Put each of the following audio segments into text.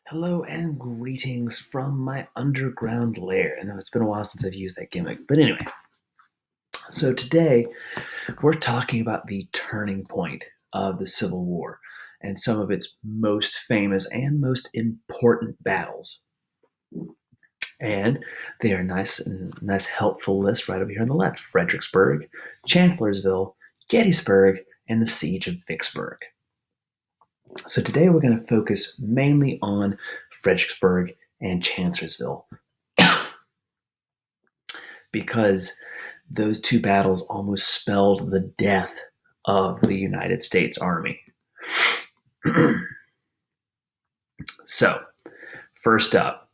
Hello and greetings from my underground lair. I know it's been a while since I've used that gimmick, but anyway. So today we're talking about the turning point of the Civil War and some of its most famous and most important battles. And they are nice helpful list right over here on the left: Fredericksburg, Chancellorsville, Gettysburg, and the Siege of Vicksburg. So today we're going to focus mainly on Fredericksburg and Chancellorsville because those two battles almost spelled the death of the United States Army. So, first up,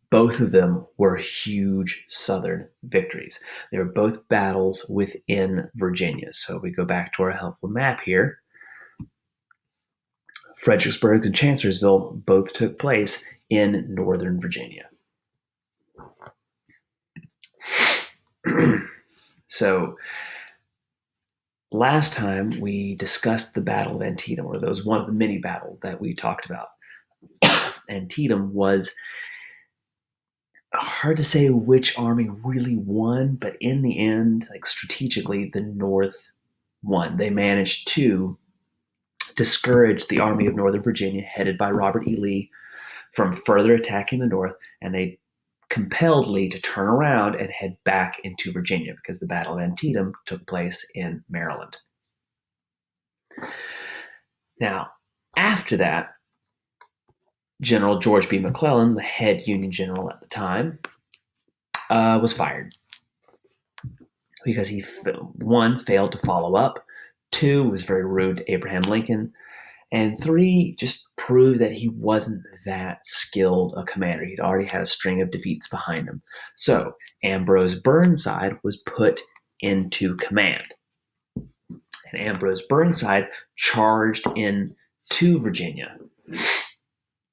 both of them were huge Southern victories. They were both battles within Virginia. So, we go back to our helpful map here. Fredericksburg and Chancellorsville both took place in Northern Virginia. So, last time we discussed the Battle of Antietam, or that was one of the many battles that we talked about. Antietam was hard to say which army really won, but in the end, like strategically, the North won. They managed to discourage the Army of Northern Virginia, headed by Robert E. Lee, from further attacking the North, and they compelled Lee to turn around and head back into Virginia because the Battle of Antietam took place in Maryland. Now, after that, General George B. McClellan, the head Union general at the time, was fired because he, one, failed to follow up, two, was very rude to Abraham Lincoln, and three, just proved that he wasn't that skilled a commander. He'd already had a string of defeats behind him. So Ambrose Burnside was put into command. And Ambrose Burnside charged into Virginia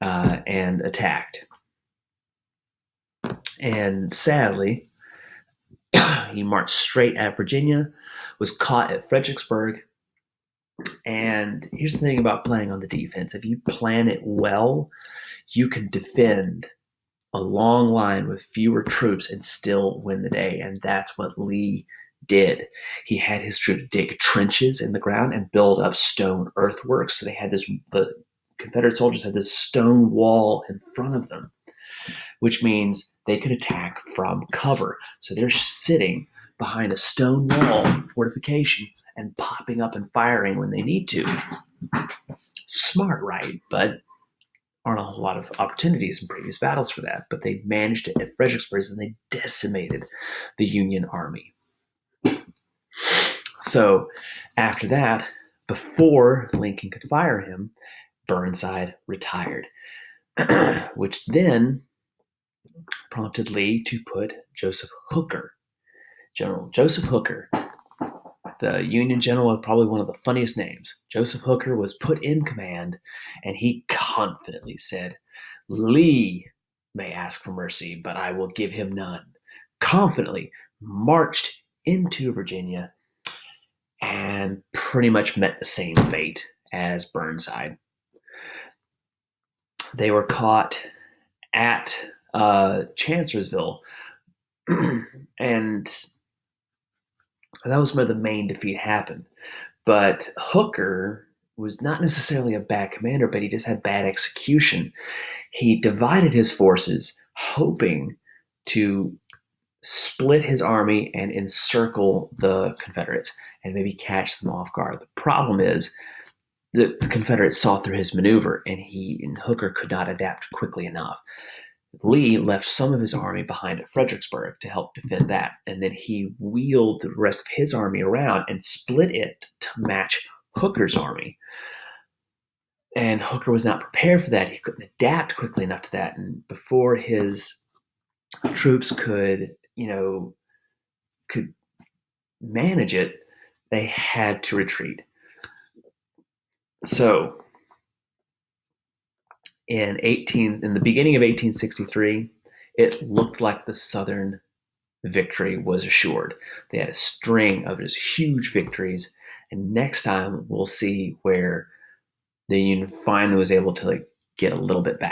and attacked. And sadly, he marched straight at Virginia, was caught at Fredericksburg. And here's the thing about playing on the defense: if you plan it well, you can defend a long line with fewer troops and still win the day. And that's what Lee did. He had his troops dig trenches in the ground and build up stone earthworks. So the Confederate soldiers had this stone wall in front of them, which means they could attack from cover. So they're sitting behind a stone wall fortification and popping up and firing when they need to. Smart, right? But aren't a whole lot of opportunities in previous battles for that. But they managed it at Fredericksburg, and they decimated the Union Army. So after that, before Lincoln could fire him, Burnside retired, which then prompted Lee to put Joseph Hooker, General Joseph Hooker, the Union general with probably one of the funniest names. Joseph Hooker was put in command, and he confidently said, "Lee may ask for mercy, but I will give him none." Confidently marched into Virginia and pretty much met the same fate as Burnside. They were caught at Chancellorsville, and that was where the main defeat happened. But Hooker was not necessarily a bad commander, but he just had bad execution. He divided his forces, hoping to split his army and encircle the Confederates and maybe catch them off guard. The problem is the Confederates saw through his maneuver, and Hooker could not adapt quickly enough. Lee left some of his army behind at Fredericksburg to help defend that, and then he wheeled the rest of his army around and split it to match Hooker's army. And Hooker was not prepared for that. He couldn't adapt quickly enough to that, and before his troops could manage it, they had to retreat. So in the beginning of 1863, it looked like the Southern victory was assured. They had a string of just huge victories, and next time we'll see where the Union finally was able to get a little bit back.